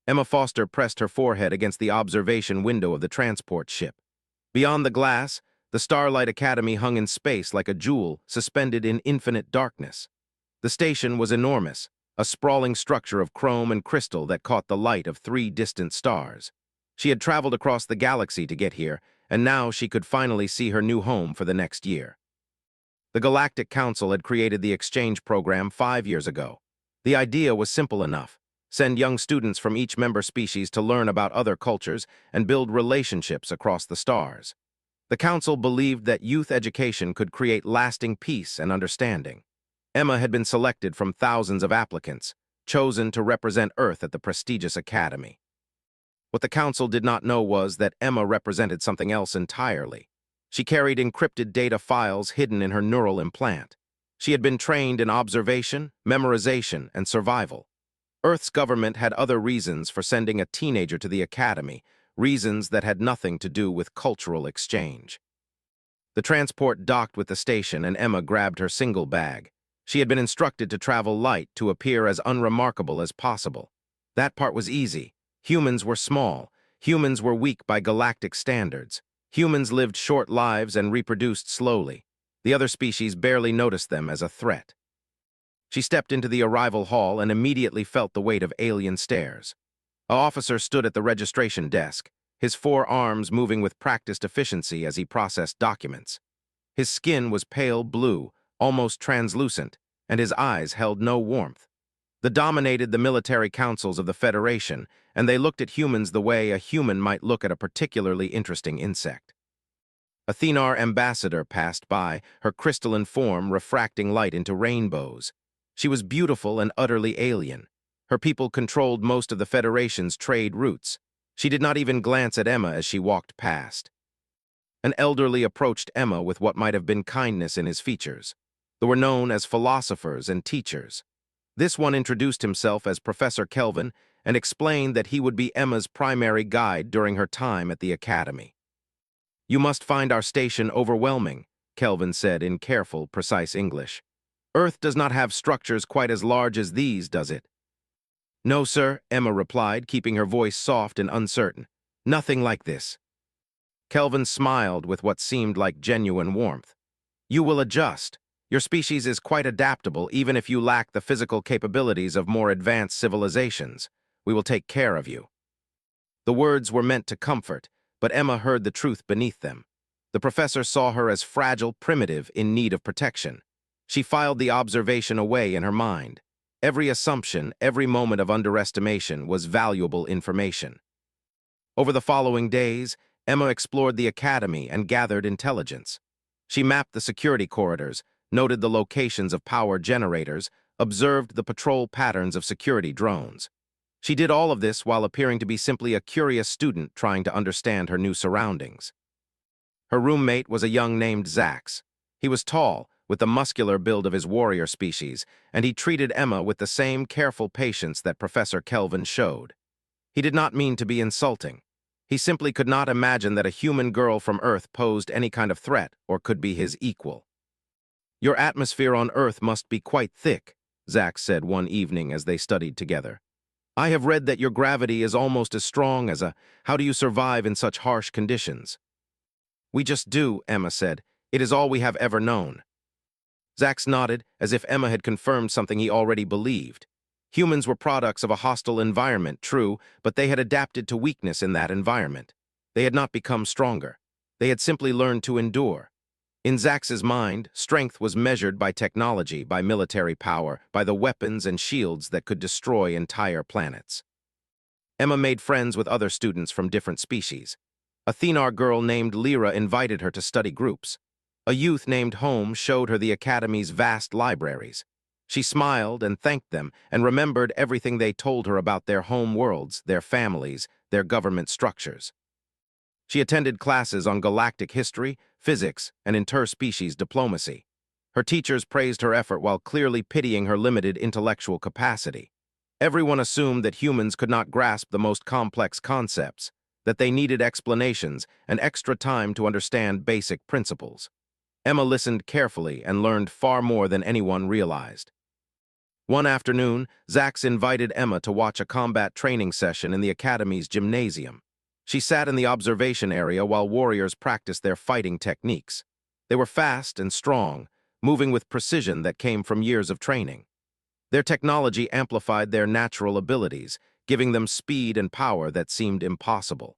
Emma Foster pressed her forehead against the observation window of the transport ship. Beyond the glass, the Starlight Academy hung in space like a jewel suspended in infinite darkness. The station was enormous, a sprawling structure of chrome and crystal that caught the light of 3 distant stars. She had traveled across the galaxy to get here, and now she could finally see her new home for the next year. The Galactic Council had created the exchange program 5 years ago. The idea was simple enough: send young students from each member species to learn about other cultures and build relationships across the stars. The Council believed that youth education could create lasting peace and understanding. Emma had been selected from thousands of applicants, chosen to represent Earth at the prestigious academy. What the Council did not know was that Emma represented something else entirely. She carried encrypted data files hidden in her neural implant. She had been trained in observation, memorization, and survival. Earth's government had other reasons for sending a teenager to the academy, reasons that had nothing to do with cultural exchange. The transport docked with the station, and Emma grabbed her single bag. She had been instructed to travel light to appear as unremarkable as possible. That part was easy. Humans were small. Humans were weak by galactic standards. Humans lived short lives and reproduced slowly. The other species barely noticed them as a threat. She stepped into the arrival hall and immediately felt the weight of alien stares. An officer stood at the registration desk, his 4 arms moving with practiced efficiency as he processed documents. His skin was pale blue, almost translucent, and his eyes held no warmth. They dominated the military councils of the Federation, and they looked at humans the way a human might look at a particularly interesting insect. A Thenar ambassador passed by, her crystalline form refracting light into rainbows. She was beautiful and utterly alien. Her people controlled most of the Federation's trade routes. She did not even glance at Emma as she walked past. An elderly approached Emma with what might have been kindness in his features. They were known as philosophers and teachers. This one introduced himself as Professor Kelvin and explained that he would be Emma's primary guide during her time at the academy. "You must find our station overwhelming," Kelvin said in careful, precise English. "Earth does not have structures quite as large as these, does it?" "No, sir," Emma replied, keeping her voice soft and uncertain. "Nothing like this." Kelvin smiled with what seemed like genuine warmth. "You will adjust. Your species is quite adaptable even if you lack the physical capabilities of more advanced civilizations. We will take care of you." The words were meant to comfort, but Emma heard the truth beneath them. The professor saw her as fragile, primitive, in need of protection. She filed the observation away in her mind. Every assumption, every moment of underestimation was valuable information. Over the following days, Emma explored the academy and gathered intelligence. She mapped the security corridors, noted the locations of power generators, observed the patrol patterns of security drones. She did all of this while appearing to be simply a curious student trying to understand her new surroundings. Her roommate was a young named Zax. He was tall, with the muscular build of his warrior species, and he treated Emma with the same careful patience that Professor Kelvin showed. He did not mean to be insulting. He simply could not imagine that a human girl from Earth posed any kind of threat or could be his equal. "Your atmosphere on Earth must be quite thick," Zax said one evening as they studied together. "I have read that your gravity is almost as strong as a... How do you survive in such harsh conditions?" "We just do," Emma said. "It is all we have ever known." Zax nodded, as if Emma had confirmed something he already believed. Humans were products of a hostile environment, true, but they had adapted to weakness in that environment. They had not become stronger. They had simply learned to endure. In Zax's mind, strength was measured by technology, by military power, by the weapons and shields that could destroy entire planets. Emma made friends with other students from different species. A Thenar girl named Lyra invited her to study groups. A youth named Holmes showed her the Academy's vast libraries. She smiled and thanked them and remembered everything they told her about their home worlds, their families, their government structures. She attended classes on galactic history, physics, and interspecies diplomacy. Her teachers praised her effort while clearly pitying her limited intellectual capacity. Everyone assumed that humans could not grasp the most complex concepts, that they needed explanations and extra time to understand basic principles. Emma listened carefully and learned far more than anyone realized. One afternoon, Zax invited Emma to watch a combat training session in the Academy's gymnasium. She sat in the observation area while warriors practiced their fighting techniques. They were fast and strong, moving with precision that came from years of training. Their technology amplified their natural abilities, giving them speed and power that seemed impossible.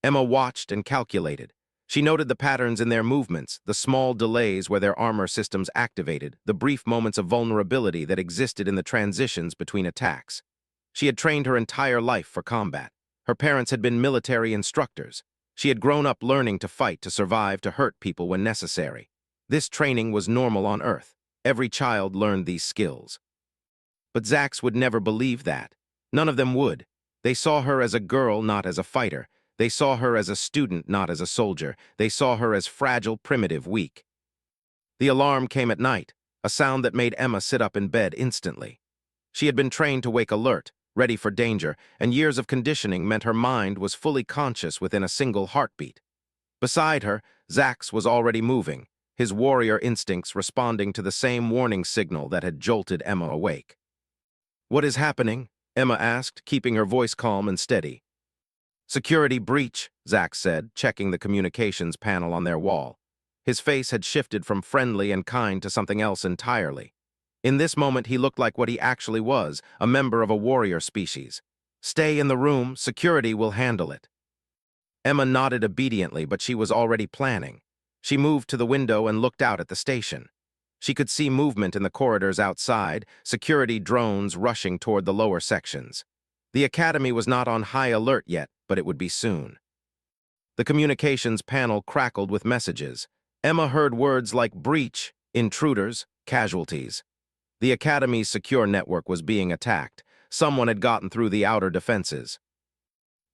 Emma watched and calculated. She noted the patterns in their movements, the small delays where their armor systems activated, the brief moments of vulnerability that existed in the transitions between attacks. She had trained her entire life for combat. Her parents had been military instructors. She had grown up learning to fight, to survive, to hurt people when necessary. This training was normal on Earth. Every child learned these skills. But Zax would never believe that. None of them would. They saw her as a girl, not as a fighter. They saw her as a student, not as a soldier. They saw her as fragile, primitive, weak. The alarm came at night, a sound that made Emma sit up in bed instantly. She had been trained to wake alert, ready for danger, and years of conditioning meant her mind was fully conscious within a single heartbeat. Beside her, Zax was already moving, his warrior instincts responding to the same warning signal that had jolted Emma awake. "What is happening?" Emma asked, keeping her voice calm and steady. "Security breach," Zax said, checking the communications panel on their wall. His face had shifted from friendly and kind to something else entirely. In this moment, he looked like what he actually was, a member of a warrior species. "Stay in the room, security will handle it." Emma nodded obediently, but she was already planning. She moved to the window and looked out at the station. She could see movement in the corridors outside, security drones rushing toward the lower sections. The Academy was not on high alert yet, but it would be soon. The communications panel crackled with messages. Emma heard words like breach, intruders, casualties. The Academy's secure network was being attacked. Someone had gotten through the outer defenses.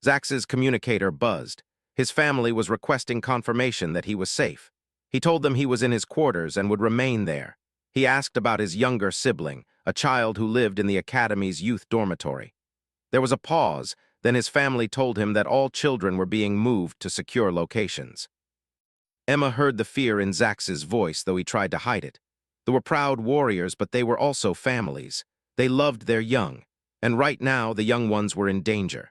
Zax's communicator buzzed. His family was requesting confirmation that he was safe. He told them he was in his quarters and would remain there. He asked about his younger sibling, a child who lived in the Academy's youth dormitory. There was a pause, then his family told him that all children were being moved to secure locations. Emma heard the fear in Zax's voice, though he tried to hide it. They were proud warriors, but they were also families. They loved their young, and right now the young ones were in danger.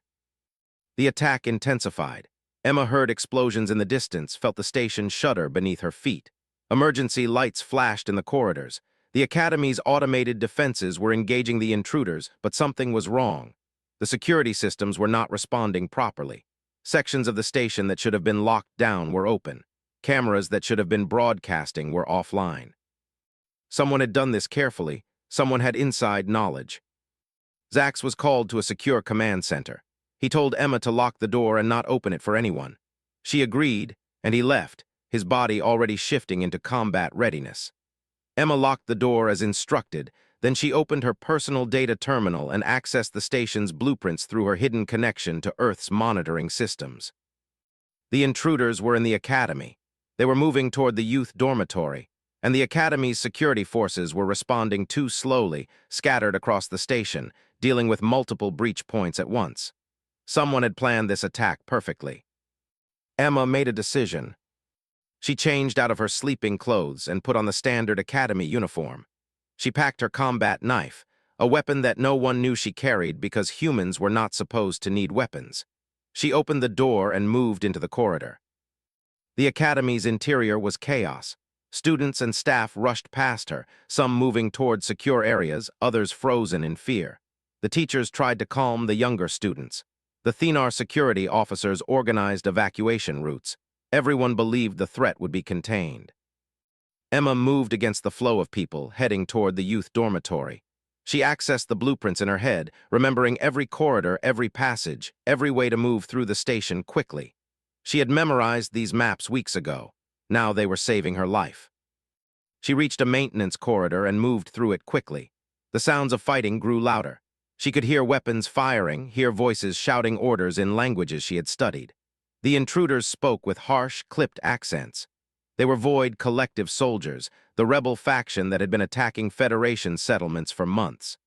The attack intensified. Emma heard explosions in the distance, felt the station shudder beneath her feet. Emergency lights flashed in the corridors. The Academy's automated defenses were engaging the intruders, but something was wrong. The security systems were not responding properly. Sections of the station that should have been locked down were open. Cameras that should have been broadcasting were offline. Someone had done this carefully. Someone had inside knowledge. Zax was called to a secure command center. He told Emma to lock the door and not open it for anyone. She agreed, and he left, his body already shifting into combat readiness. Emma locked the door as instructed, then she opened her personal data terminal and accessed the station's blueprints through her hidden connection to Earth's monitoring systems. The intruders were in the Academy. They were moving toward the youth dormitory, and the Academy's security forces were responding too slowly, scattered across the station, dealing with multiple breach points at once. Someone had planned this attack perfectly. Emma made a decision. She changed out of her sleeping clothes and put on the standard Academy uniform. She packed her combat knife, a weapon that no one knew she carried because humans were not supposed to need weapons. She opened the door and moved into the corridor. The Academy's interior was chaos. Students and staff rushed past her, some moving toward secure areas, others frozen in fear. The teachers tried to calm the younger students. The Thenar security officers organized evacuation routes. Everyone believed the threat would be contained. Emma moved against the flow of people, heading toward the youth dormitory. She accessed the blueprints in her head, remembering every corridor, every passage, every way to move through the station quickly. She had memorized these maps weeks ago. Now they were saving her life. She reached a maintenance corridor and moved through it quickly. The sounds of fighting grew louder. She could hear weapons firing, hear voices shouting orders in languages she had studied. The intruders spoke with harsh, clipped accents. They were Void Collective soldiers, the rebel faction that had been attacking Federation settlements for months.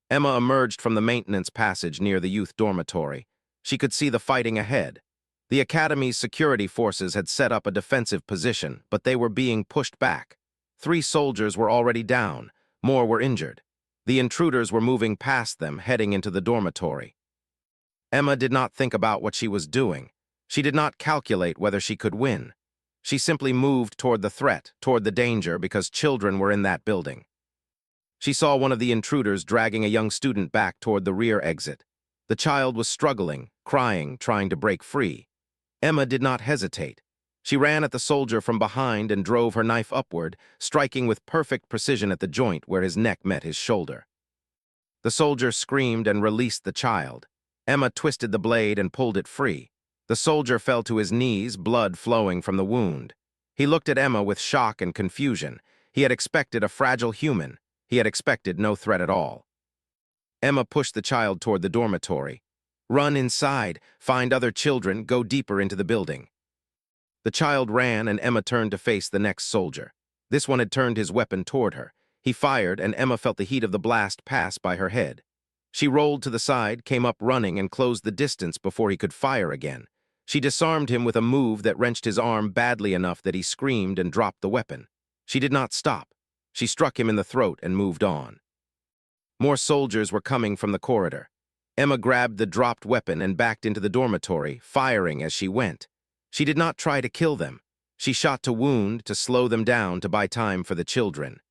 Emma emerged from the maintenance passage near the youth dormitory. She could see the fighting ahead. The Academy's security forces had set up a defensive position, but they were being pushed back. 3 soldiers were already down. More were injured. The intruders were moving past them, heading into the dormitory. Emma did not think about what she was doing. She did not calculate whether she could win. She simply moved toward the threat, toward the danger, because children were in that building. She saw one of the intruders dragging a young student back toward the rear exit. The child was struggling, crying, trying to break free. Emma did not hesitate. She ran at the soldier from behind and drove her knife upward, striking with perfect precision at the joint where his neck met his shoulder. The soldier screamed and released the child. Emma twisted the blade and pulled it free. The soldier fell to his knees, blood flowing from the wound. He looked at Emma with shock and confusion. He had expected a fragile human. He had expected no threat at all. Emma pushed the child toward the dormitory. "Run inside, find other children, go deeper into the building." The child ran, and Emma turned to face the next soldier. This one had turned his weapon toward her. He fired, and Emma felt the heat of the blast pass by her head. She rolled to the side, came up running, and closed the distance before he could fire again. She disarmed him with a move that wrenched his arm badly enough that he screamed and dropped the weapon. She did not stop. She struck him in the throat and moved on. More soldiers were coming from the corridor. Emma grabbed the dropped weapon and backed into the dormitory, firing as she went. She did not try to kill them. She shot to wound, to slow them down, to buy time for the children.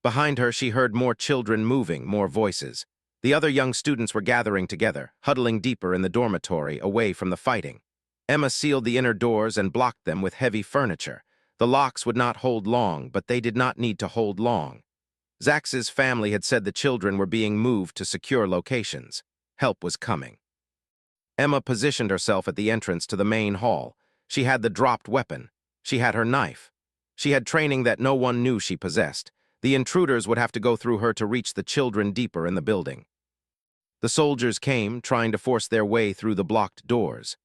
Behind her, she heard more children moving, more voices. The other young students were gathering together, huddling deeper in the dormitory, away from the fighting. Emma sealed the inner doors and blocked them with heavy furniture. The locks would not hold long, but they did not need to hold long. Zax's family had said the children were being moved to secure locations. Help was coming. Emma positioned herself at the entrance to the main hall. She had the dropped weapon. She had her knife. She had training that no one knew she possessed. The intruders would have to go through her to reach the children deeper in the building. The soldiers came, trying to force their way through the blocked doors.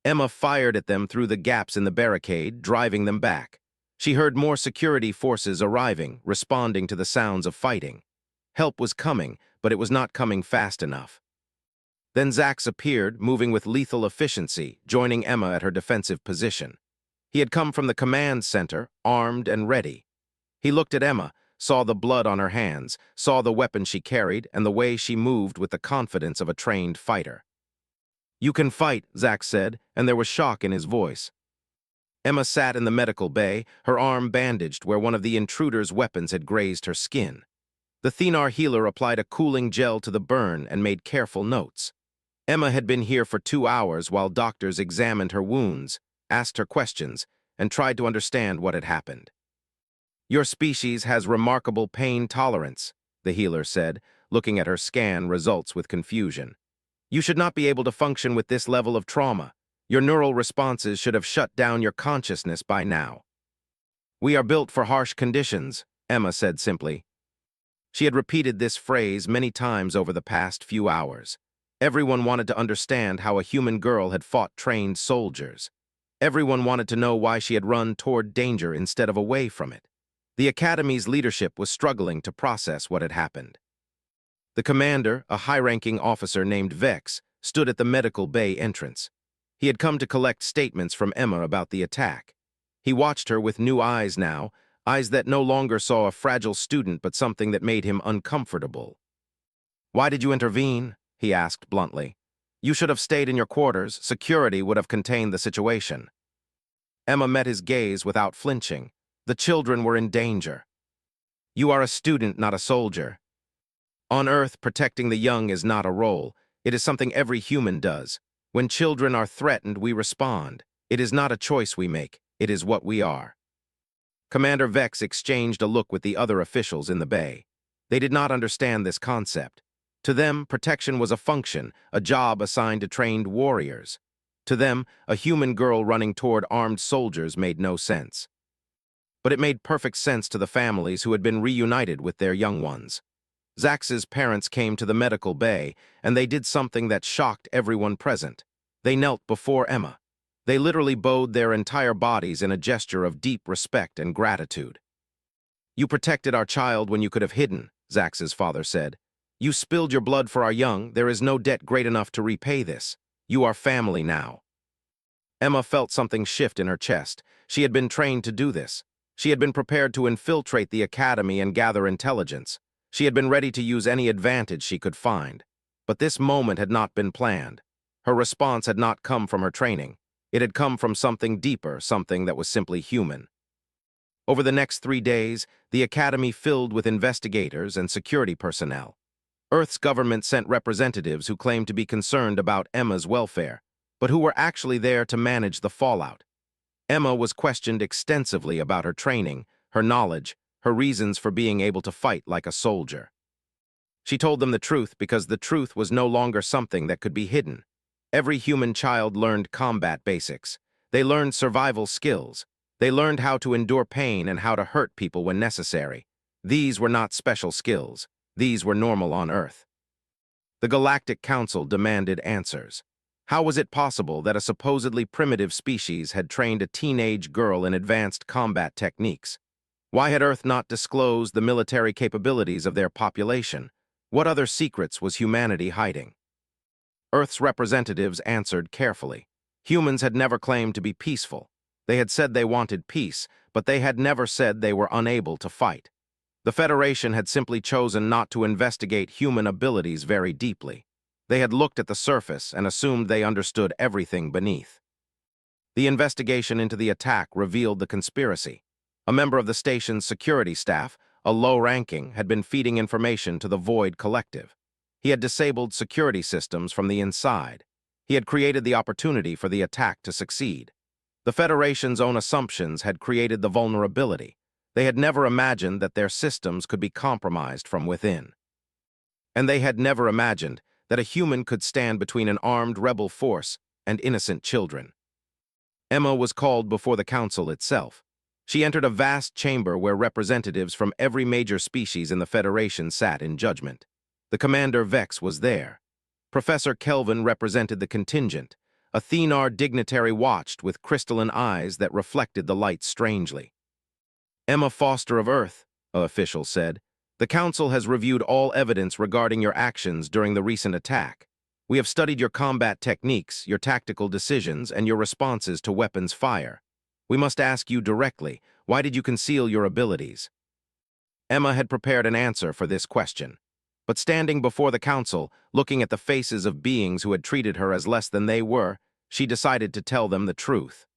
Emma fired at them through the gaps in the barricade, driving them back. She heard more security forces arriving, responding to the sounds of fighting. Help was coming, but it was not coming fast enough. Then Zax appeared, moving with lethal efficiency, joining Emma at her defensive position. He had come from the command center, armed and ready. He looked at Emma, saw the blood on her hands, saw the weapon she carried, and the way she moved with the confidence of a trained fighter. "You can fight," Zax said, and there was shock in his voice. Emma sat in the medical bay, her arm bandaged where one of the intruder's weapons had grazed her skin. The Thenar healer applied a cooling gel to the burn and made careful notes. Emma had been here for 2 hours while doctors examined her wounds, asked her questions, and tried to understand what had happened. "Your species has remarkable pain tolerance," the healer said, looking at her scan results with confusion. "You should not be able to function with this level of trauma. Your neural responses should have shut down your consciousness by now." "We are built for harsh conditions," Emma said simply. She had repeated this phrase many times over the past few hours. Everyone wanted to understand how a human girl had fought trained soldiers. Everyone wanted to know why she had run toward danger instead of away from it. The Academy's leadership was struggling to process what had happened. The commander, a high-ranking officer named Vex, stood at the medical bay entrance. He had come to collect statements from Emma about the attack. He watched her with new eyes now, eyes that no longer saw a fragile student but something that made him uncomfortable. "Why did you intervene?" he asked bluntly. "You should have stayed in your quarters. Security would have contained the situation." Emma met his gaze without flinching. The children were in danger. "You are a student, not a soldier. On Earth, protecting the young is not a role. It is something every human does. When children are threatened, we respond. It is not a choice we make. It is what we are." Commander Vex exchanged a look with the other officials in the bay. They did not understand this concept. To them, protection was a function, a job assigned to trained warriors. To them, a human girl running toward armed soldiers made no sense. But it made perfect sense to the families who had been reunited with their young ones. Zax's parents came to the medical bay, and they did something that shocked everyone present. They knelt before Emma. They literally bowed their entire bodies in a gesture of deep respect and gratitude. "You protected our child when you could have hidden," Zax's father said. "You spilled your blood for our young. There is no debt great enough to repay this. You are family now." Emma felt something shift in her chest. She had been trained to do this. She had been prepared to infiltrate the academy and gather intelligence. She had been ready to use any advantage she could find. But this moment had not been planned. Her response had not come from her training. It had come from something deeper, something that was simply human. Over the next 3 days, the academy filled with investigators and security personnel. Earth's government sent representatives who claimed to be concerned about Emma's welfare, but who were actually there to manage the fallout. Emma was questioned extensively about her training, her knowledge, her reasons for being able to fight like a soldier. She told them the truth because the truth was no longer something that could be hidden. Every human child learned combat basics. They learned survival skills. They learned how to endure pain and how to hurt people when necessary. These were not special skills. These were normal on Earth. The Galactic Council demanded answers. How was it possible that a supposedly primitive species had trained a teenage girl in advanced combat techniques? Why had Earth not disclosed the military capabilities of their population? What other secrets was humanity hiding? Earth's representatives answered carefully. Humans had never claimed to be peaceful. They had said they wanted peace, but they had never said they were unable to fight. The Federation had simply chosen not to investigate human abilities very deeply. They had looked at the surface and assumed they understood everything beneath. The investigation into the attack revealed the conspiracy. A member of the station's security staff, a low-ranking, had been feeding information to the Void Collective. He had disabled security systems from the inside. He had created the opportunity for the attack to succeed. The Federation's own assumptions had created the vulnerability. They had never imagined that their systems could be compromised from within. And they had never imagined that a human could stand between an armed rebel force and innocent children. Emma was called before the council itself. She entered a vast chamber where representatives from every major species in the Federation sat in judgment. The Commander Vex was there. Professor Kelvin represented the contingent. A Thenar dignitary watched with crystalline eyes that reflected the light strangely. Emma Foster of Earth, an official said, the Council has reviewed all evidence regarding your actions during the recent attack. We have studied your combat techniques, your tactical decisions, and your responses to weapons fire. We must ask you directly, why did you conceal your abilities? Emma had prepared an answer for this question. But standing before the council, looking at the faces of beings who had treated her as less than they were, she decided to tell them the truth.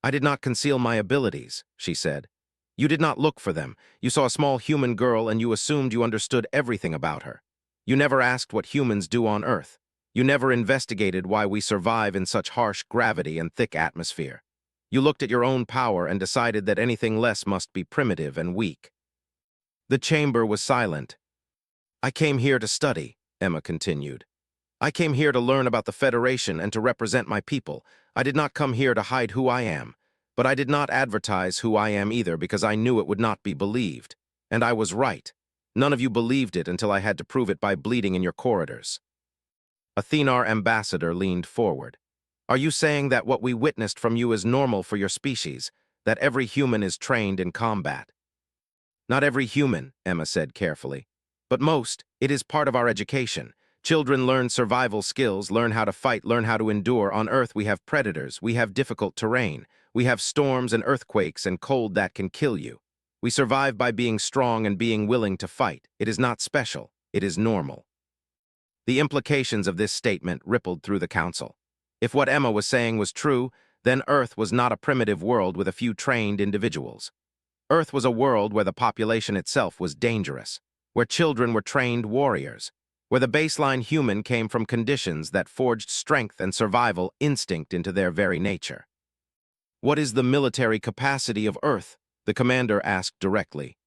I did not conceal my abilities, she said. You did not look for them. You saw a small human girl and you assumed you understood everything about her. You never asked what humans do on Earth. You never investigated why we survive in such harsh gravity and thick atmosphere. You looked at your own power and decided that anything less must be primitive and weak. The chamber was silent. I came here to study, Emma continued. I came here to learn about the Federation and to represent my people. I did not come here to hide who I am. But I did not advertise who I am either because I knew it would not be believed. And I was right. None of you believed it until I had to prove it by bleeding in your corridors. A Thenar ambassador leaned forward. Are you saying that what we witnessed from you is normal for your species, that every human is trained in combat? Not every human, Emma said carefully. But most, it is part of our education. Children learn survival skills, learn how to fight, learn how to endure. On Earth we have predators, we have difficult terrain. We have storms and earthquakes and cold that can kill you. We survive by being strong and being willing to fight. It is not special. It is normal. The implications of this statement rippled through the council. If what Emma was saying was true, then Earth was not a primitive world with a few trained individuals. Earth was a world where the population itself was dangerous, where children were trained warriors, where the baseline human came from conditions that forged strength and survival instinct into their very nature. What is the military capacity of Earth? The commander asked directly.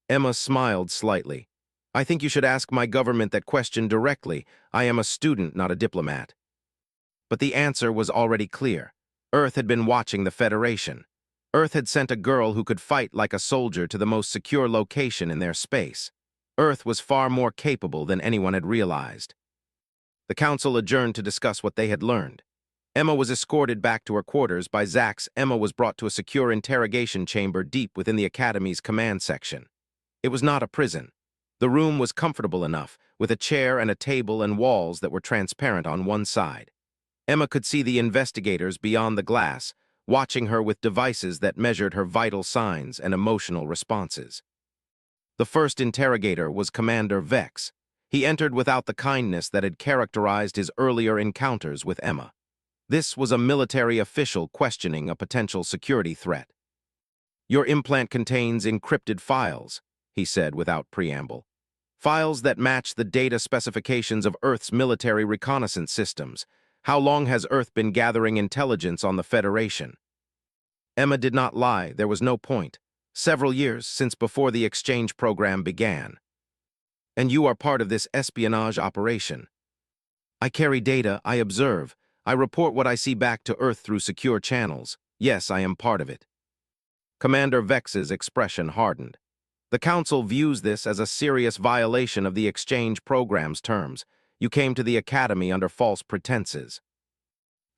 Emma smiled slightly. I think you should ask my government that question directly. I am a student, not a diplomat. But the answer was already clear. Earth had been watching the Federation. Earth had sent a girl who could fight like a soldier to the most secure location in their space. Earth was far more capable than anyone had realized. The council adjourned to discuss what they had learned. Emma was escorted back to her quarters by Zax. Emma was brought to a secure interrogation chamber deep within the Academy's command section. It was not a prison. The room was comfortable enough, with a chair and a table and walls that were transparent on one side. Emma could see the investigators beyond the glass, watching her with devices that measured her vital signs and emotional responses. The first interrogator was Commander Vex. He entered without the kindness that had characterized his earlier encounters with Emma. This was a military official questioning a potential security threat. "Your implant contains encrypted files," he said without preamble. "Files that match the data specifications of Earth's military reconnaissance systems. How long has Earth been gathering intelligence on the Federation?" Emma did not lie, there was no point. "Several years, since before the exchange program began." "And you are part of this espionage operation?" "I carry data, I observe. I report what I see back to Earth through secure channels. Yes, I am part of it." Commander Vex's expression hardened. "The Council views this as a serious violation of the exchange program's terms. You came to the Academy under false pretenses."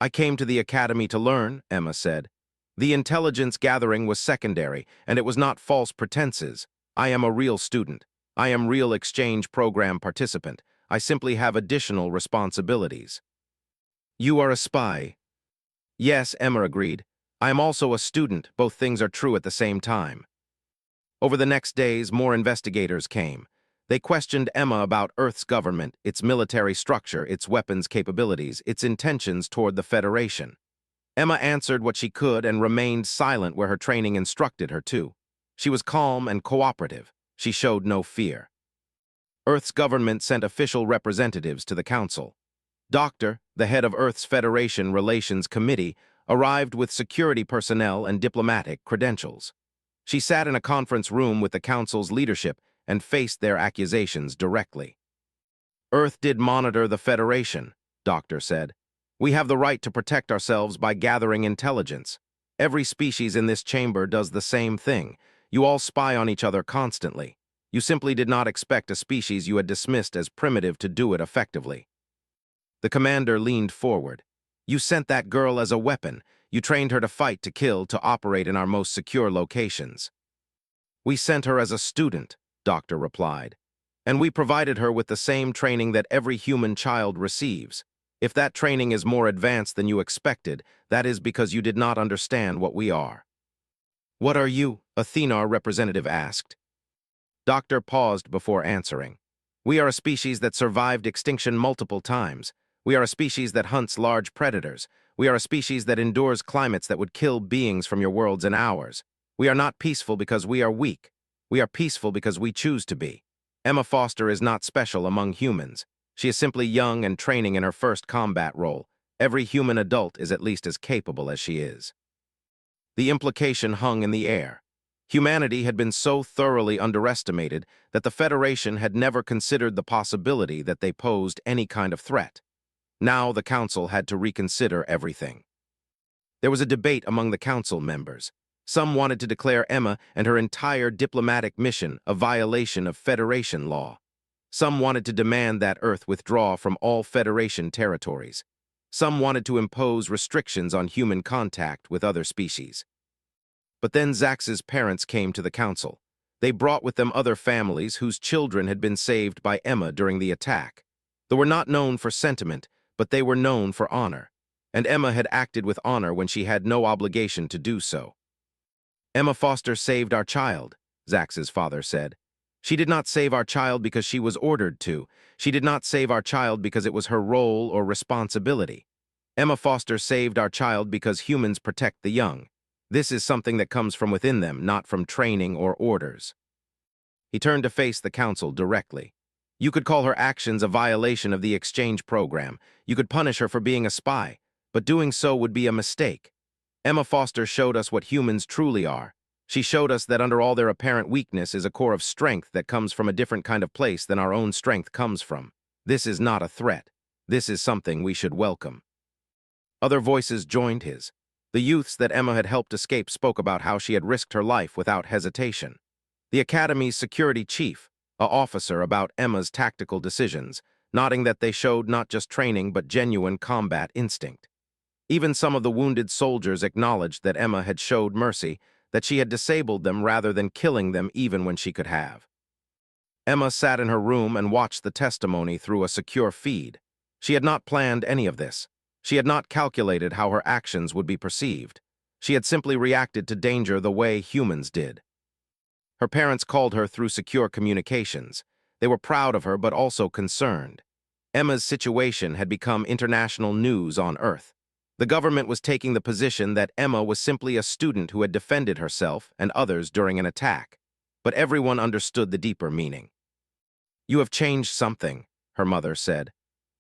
"I came to the Academy to learn," Emma said. "The intelligence gathering was secondary, and it was not false pretenses. I am a real student. I am real exchange program participant. I simply have additional responsibilities." "You are a spy." "Yes," Emma agreed. "I am also a student. Both things are true at the same time." Over the next days, more investigators came. They questioned Emma about Earth's government, its military structure, its weapons capabilities, its intentions toward the Federation. Emma answered what she could and remained silent where her training instructed her to. She was calm and cooperative. She showed no fear. Earth's government sent official representatives to the Council. Doctor, the head of Earth's Federation Relations Committee, arrived with security personnel and diplomatic credentials. She sat in a conference room with the Council's leadership and faced their accusations directly. "Earth did monitor the Federation," Doctor said. "We have the right to protect ourselves by gathering intelligence. Every species in this chamber does the same thing. You all spy on each other constantly. You simply did not expect a species you had dismissed as primitive to do it effectively." The commander leaned forward. "You sent that girl as a weapon. You trained her to fight, to kill, to operate in our most secure locations." "We sent her as a student," Doctor replied. "And we provided her with the same training that every human child receives. If that training is more advanced than you expected, that is because you did not understand what we are." "What are you?" a Thenar representative asked. Doctor paused before answering. "We are a species that survived extinction multiple times. We are a species that hunts large predators. We are a species that endures climates that would kill beings from your worlds in hours. We are not peaceful because we are weak. We are peaceful because we choose to be. Emma Foster is not special among humans. She is simply young and training in her first combat role. Every human adult is at least as capable as she is." The implication hung in the air. Humanity had been so thoroughly underestimated that the Federation had never considered the possibility that they posed any kind of threat. Now the Council had to reconsider everything. There was a debate among the Council members. Some wanted to declare Emma and her entire diplomatic mission a violation of Federation law. Some wanted to demand that Earth withdraw from all Federation territories. Some wanted to impose restrictions on human contact with other species. But then Zax's parents came to the Council. They brought with them other families whose children had been saved by Emma during the attack. They were not known for sentiment, but they were known for honor. And Emma had acted with honor when she had no obligation to do so. "Emma Foster saved our child," Zax's father said. "She did not save our child because she was ordered to. She did not save our child because it was her role or responsibility. Emma Foster saved our child because humans protect the young. This is something that comes from within them, not from training or orders." He turned to face the Council directly. "You could call her actions a violation of the exchange program. You could punish her for being a spy, but doing so would be a mistake. Emma Foster showed us what humans truly are. She showed us that under all their apparent weakness is a core of strength that comes from a different kind of place than our own strength comes from. This is not a threat. This is something we should welcome." Other voices joined his. The youths that Emma had helped escape spoke about how she had risked her life without hesitation. The Academy's security chief, an officer, about Emma's tactical decisions, nodding that they showed not just training but genuine combat instinct. Even some of the wounded soldiers acknowledged that Emma had showed mercy, that she had disabled them rather than killing them even when she could have. Emma sat in her room and watched the testimony through a secure feed. She had not planned any of this. She had not calculated how her actions would be perceived. She had simply reacted to danger the way humans did. Her parents called her through secure communications. They were proud of her but also concerned. Emma's situation had become international news on Earth. The government was taking the position that Emma was simply a student who had defended herself and others during an attack. But everyone understood the deeper meaning. "You have changed something," her mother said.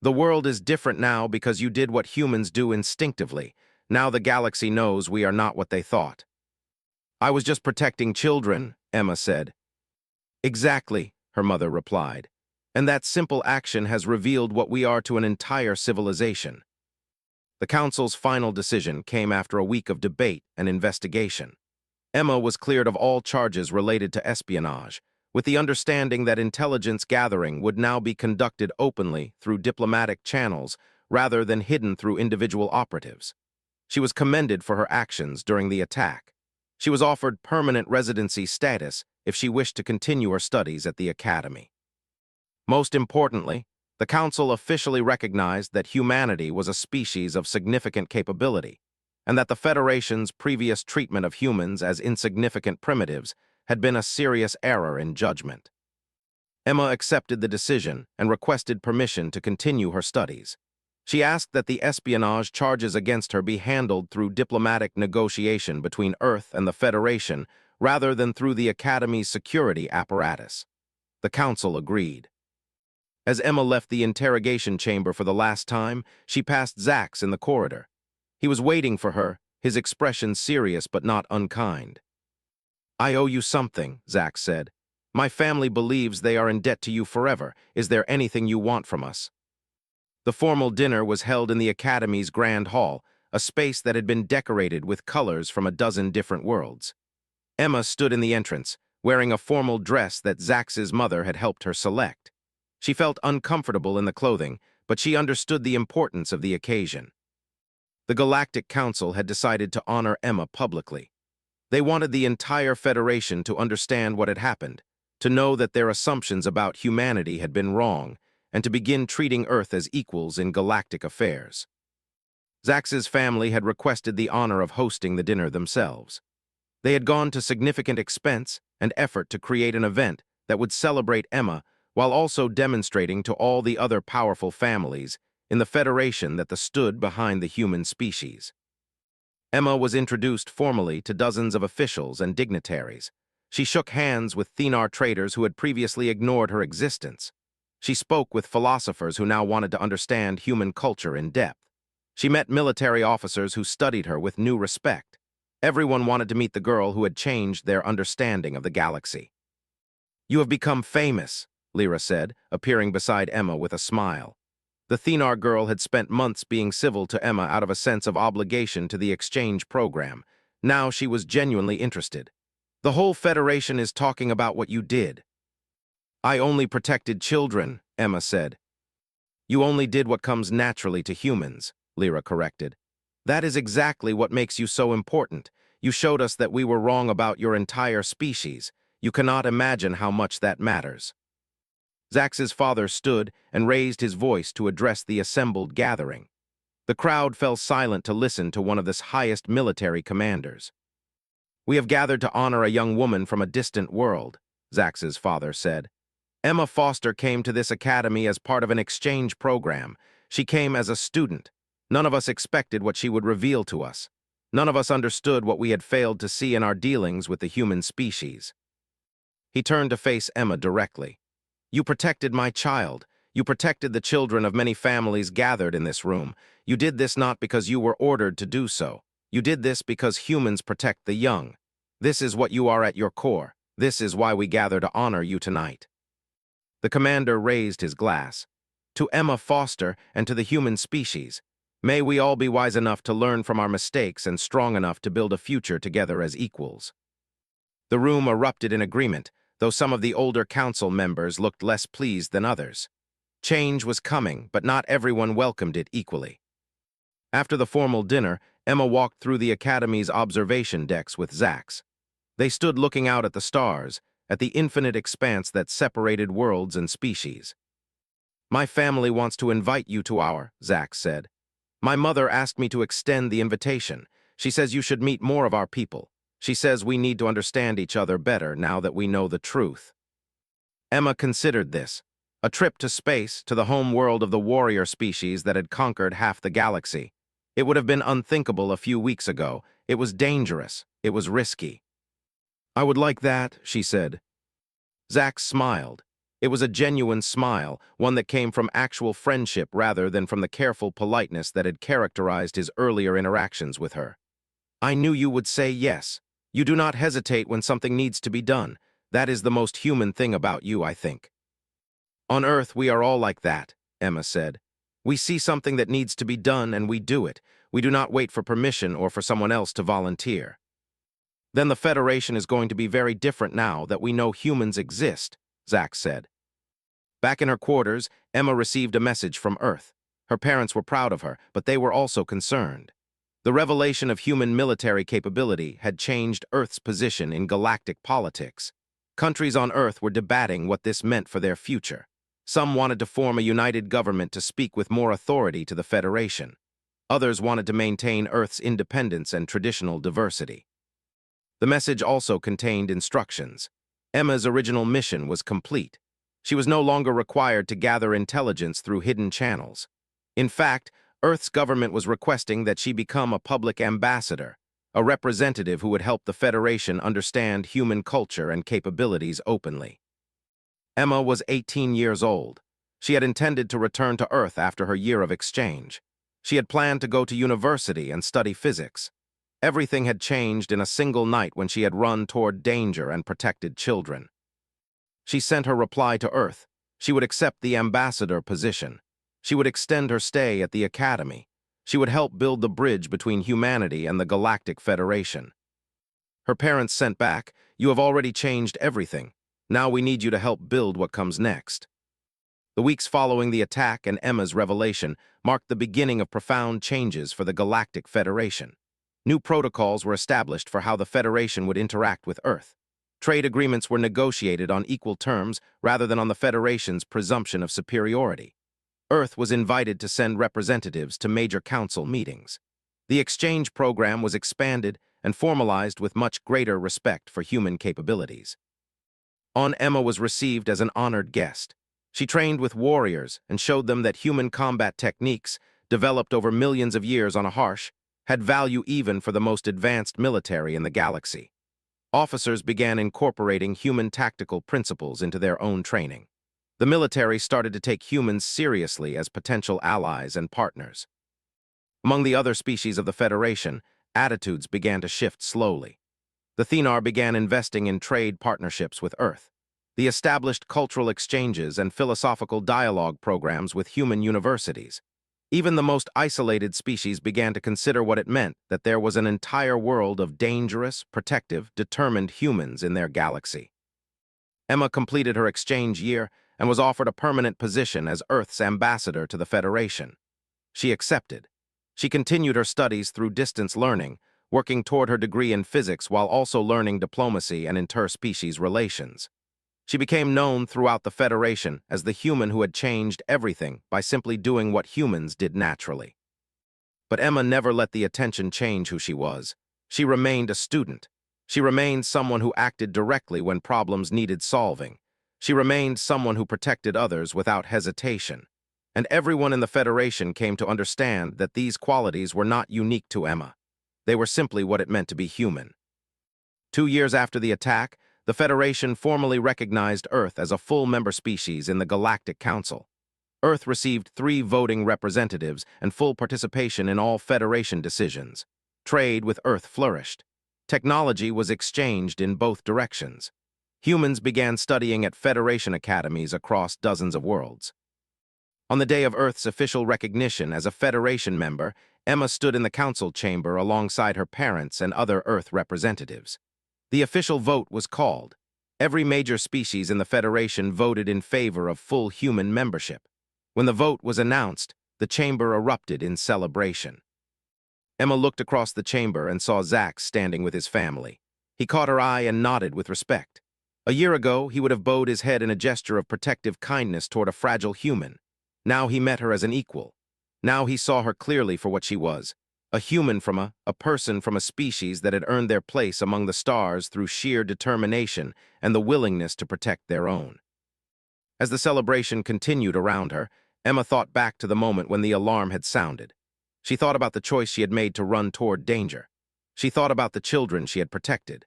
"The world is different now because you did what humans do instinctively. Now the galaxy knows we are not what they thought." "I was just protecting children," Emma said. "Exactly," her mother replied. "And that simple action has revealed what we are to an entire civilization." The council's final decision came after a week of debate and investigation. Emma was cleared of all charges related to espionage, with the understanding that intelligence gathering would now be conducted openly through diplomatic channels rather than hidden through individual operatives. She was commended for her actions during the attack. She was offered permanent residency status if she wished to continue her studies at the academy. Most importantly, the Council officially recognized that humanity was a species of significant capability, and that the Federation's previous treatment of humans as insignificant primitives had been a serious error in judgment. Emma accepted the decision and requested permission to continue her studies. She asked that the espionage charges against her be handled through diplomatic negotiation between Earth and the Federation rather than through the Academy's security apparatus. The Council agreed. As Emma left the interrogation chamber for the last time, she passed Zax in the corridor. He was waiting for her, his expression serious but not unkind. "I owe you something," Zax said. "My family believes they are in debt to you forever. Is there anything you want from us?" The formal dinner was held in the Academy's Grand Hall, a space that had been decorated with colors from a dozen different worlds. Emma stood in the entrance, wearing a formal dress that Zax's mother had helped her select. She felt uncomfortable in the clothing, but she understood the importance of the occasion. The Galactic Council had decided to honor Emma publicly. They wanted the entire Federation to understand what had happened, to know that their assumptions about humanity had been wrong, and to begin treating Earth as equals in galactic affairs. Zax's family had requested the honor of hosting the dinner themselves. They had gone to significant expense and effort to create an event that would celebrate Emma while also demonstrating to all the other powerful families in the Federation that stood behind the human species. Emma was introduced formally to dozens of officials and dignitaries. She shook hands with Thenar traders who had previously ignored her existence. She spoke with philosophers who now wanted to understand human culture in depth. She met military officers who studied her with new respect. Everyone wanted to meet the girl who had changed their understanding of the galaxy. "You have become famous," Lyra said, appearing beside Emma with a smile. The Thenar girl had spent months being civil to Emma out of a sense of obligation to the exchange program. Now she was genuinely interested. "The whole Federation is talking about what you did." "I only protected children," Emma said. "You only did what comes naturally to humans," Lyra corrected. "That is exactly what makes you so important. You showed us that we were wrong about your entire species. You cannot imagine how much that matters." Zax's father stood and raised his voice to address the assembled gathering. The crowd fell silent to listen to one of the highest military commanders. "We have gathered to honor a young woman from a distant world," Zax's father said. "Emma Foster came to this academy as part of an exchange program. She came as a student. None of us expected what she would reveal to us. None of us understood what we had failed to see in our dealings with the human species." He turned to face Emma directly. "You protected my child. You protected the children of many families gathered in this room. You did this not because you were ordered to do so. You did this because humans protect the young. This is what you are at your core. This is why we gather to honor you tonight." The commander raised his glass. "To Emma Foster and to the human species, may we all be wise enough to learn from our mistakes and strong enough to build a future together as equals." The room erupted in agreement, though some of the older council members looked less pleased than others. Change was coming, but not everyone welcomed it equally. After the formal dinner, Emma walked through the Academy's observation decks with Zax. They stood looking out at the stars, at the infinite expanse that separated worlds and species. "My family wants to invite you to our," Zax said. "My mother asked me to extend the invitation. She says you should meet more of our people. She says we need to understand each other better now that we know the truth. Emma considered this. A trip to space, to the home world of the warrior species that had conquered half the galaxy. It would have been unthinkable a few weeks ago. It was dangerous. It was risky. I would like that, she said. Zack smiled. It was a genuine smile, one that came from actual friendship rather than from the careful politeness that had characterized his earlier interactions with her. I knew you would say yes. You do not hesitate when something needs to be done. That is the most human thing about you, I think. On Earth, we are all like that, Emma said. We see something that needs to be done and we do it. We do not wait for permission or for someone else to volunteer. Then the Federation is going to be very different now that we know humans exist, Zack said. Back in her quarters, Emma received a message from Earth. Her parents were proud of her, but they were also concerned. The revelation of human military capability had changed Earth's position in galactic politics. Countries on Earth were debating what this meant for their future. Some wanted to form a united government to speak with more authority to the Federation. Others wanted to maintain Earth's independence and traditional diversity. The message also contained instructions. Emma's original mission was complete. She was no longer required to gather intelligence through hidden channels. In fact, Earth's government was requesting that she become a public ambassador, a representative who would help the Federation understand human culture and capabilities openly. Emma was 18 years old. She had intended to return to Earth after her year of exchange. She had planned to go to university and study physics. Everything had changed in a single night when she had run toward danger and protected children. She sent her reply to Earth. She would accept the ambassador position. She would extend her stay at the Academy. She would help build the bridge between humanity and the Galactic Federation. Her parents sent back, "You have already changed everything. Now we need you to help build what comes next." The weeks following the attack and Emma's revelation marked the beginning of profound changes for the Galactic Federation. New protocols were established for how the Federation would interact with Earth. Trade agreements were negotiated on equal terms rather than on the Federation's presumption of superiority. Earth was invited to send representatives to major council meetings. The exchange program was expanded and formalized with much greater respect for human capabilities. Emma was received as an honored guest. She trained with warriors and showed them that human combat techniques, developed over millions of years on a harsh, had value even for the most advanced military in the galaxy. Officers began incorporating human tactical principles into their own training. The military started to take humans seriously as potential allies and partners. Among the other species of the Federation, attitudes began to shift slowly. The Thenar began investing in trade partnerships with Earth. The established cultural exchanges and philosophical dialogue programs with human universities. Even the most isolated species began to consider what it meant that there was an entire world of dangerous, protective, determined humans in their galaxy. Emma completed her exchange year and was offered a permanent position as Earth's ambassador to the Federation. She accepted. She continued her studies through distance learning, working toward her degree in physics while also learning diplomacy and interspecies relations. She became known throughout the Federation as the human who had changed everything by simply doing what humans did naturally. But Emma never let the attention change who she was. She remained a student. She remained someone who acted directly when problems needed solving. She remained someone who protected others without hesitation. And everyone in the Federation came to understand that these qualities were not unique to Emma. They were simply what it meant to be human. 2 years after the attack, the Federation formally recognized Earth as a full member species in the Galactic Council. Earth received 3 voting representatives and full participation in all Federation decisions. Trade with Earth flourished. Technology was exchanged in both directions. Humans began studying at Federation academies across dozens of worlds. On the day of Earth's official recognition as a Federation member, Emma stood in the council chamber alongside her parents and other Earth representatives. The official vote was called. Every major species in the Federation voted in favor of full human membership. When the vote was announced, the chamber erupted in celebration. Emma looked across the chamber and saw Zack standing with his family. He caught her eye and nodded with respect. A year ago, he would have bowed his head in a gesture of protective kindness toward a fragile human. Now he met her as an equal. Now he saw her clearly for what she was, A human from a person from a species that had earned their place among the stars through sheer determination and the willingness to protect their own. As the celebration continued around her, Emma thought back to the moment when the alarm had sounded. She thought about the choice she had made to run toward danger. She thought about the children she had protected.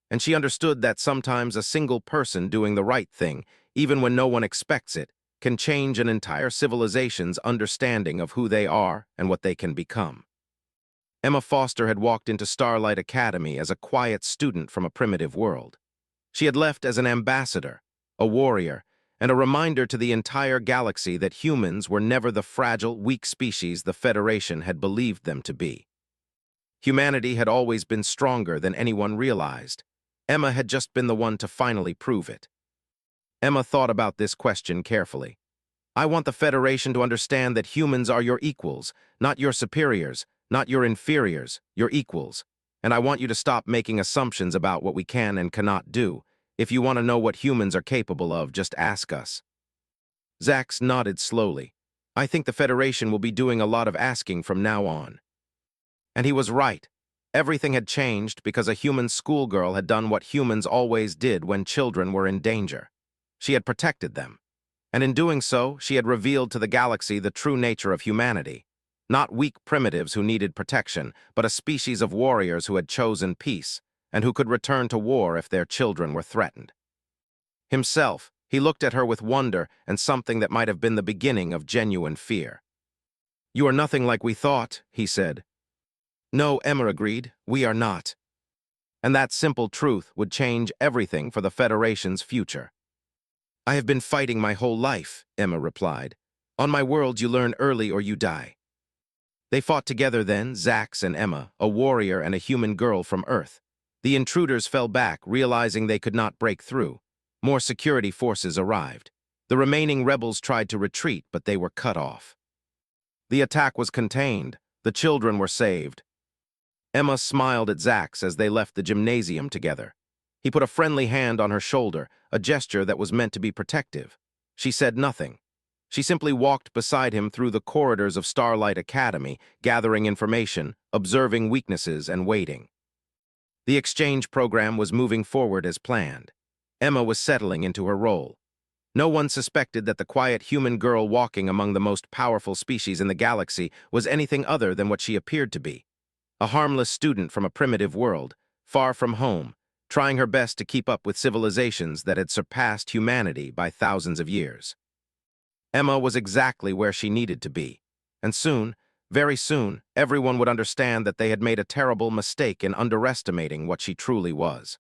And she understood that sometimes a single person doing the right thing, even when no one expects it, can change an entire civilization's understanding of who they are and what they can become. Emma Foster had walked into Starlight Academy as a quiet student from a primitive world. She had left as an ambassador, a warrior, and a reminder to the entire galaxy that humans were never the fragile, weak species the Federation had believed them to be. Humanity had always been stronger than anyone realized. Emma had just been the one to finally prove it. Emma thought about this question carefully. I want the Federation to understand that humans are your equals, not your superiors, not your inferiors, your equals. And I want you to stop making assumptions about what we can and cannot do. If you want to know what humans are capable of, just ask us. Zax nodded slowly. I think the Federation will be doing a lot of asking from now on. And he was right. Everything had changed because a human schoolgirl had done what humans always did when children were in danger. She had protected them. And in doing so, she had revealed to the galaxy the true nature of humanity. Not weak primitives who needed protection, but a species of warriors who had chosen peace, and who could return to war if their children were threatened. Himself, he looked at her with wonder and something that might have been the beginning of genuine fear. You are nothing like we thought, he said. No, Emma agreed, we are not. And that simple truth would change everything for the Federation's future. I have been fighting my whole life, Emma replied. On my world you learn early or you die. They fought together then, Zax and Emma, a warrior and a human girl from Earth. The intruders fell back, realizing they could not break through. More security forces arrived. The remaining rebels tried to retreat, but they were cut off. The attack was contained. The children were saved. Emma smiled at Zax as they left the gymnasium together. He put a friendly hand on her shoulder, a gesture that was meant to be protective. She said nothing. She simply walked beside him through the corridors of Starlight Academy, gathering information, observing weaknesses, and waiting. The exchange program was moving forward as planned. Emma was settling into her role. No one suspected that the quiet human girl walking among the most powerful species in the galaxy was anything other than what she appeared to be. A harmless student from a primitive world, far from home, trying her best to keep up with civilizations that had surpassed humanity by thousands of years. Emma was exactly where she needed to be, and soon, very soon, everyone would understand that they had made a terrible mistake in underestimating what she truly was.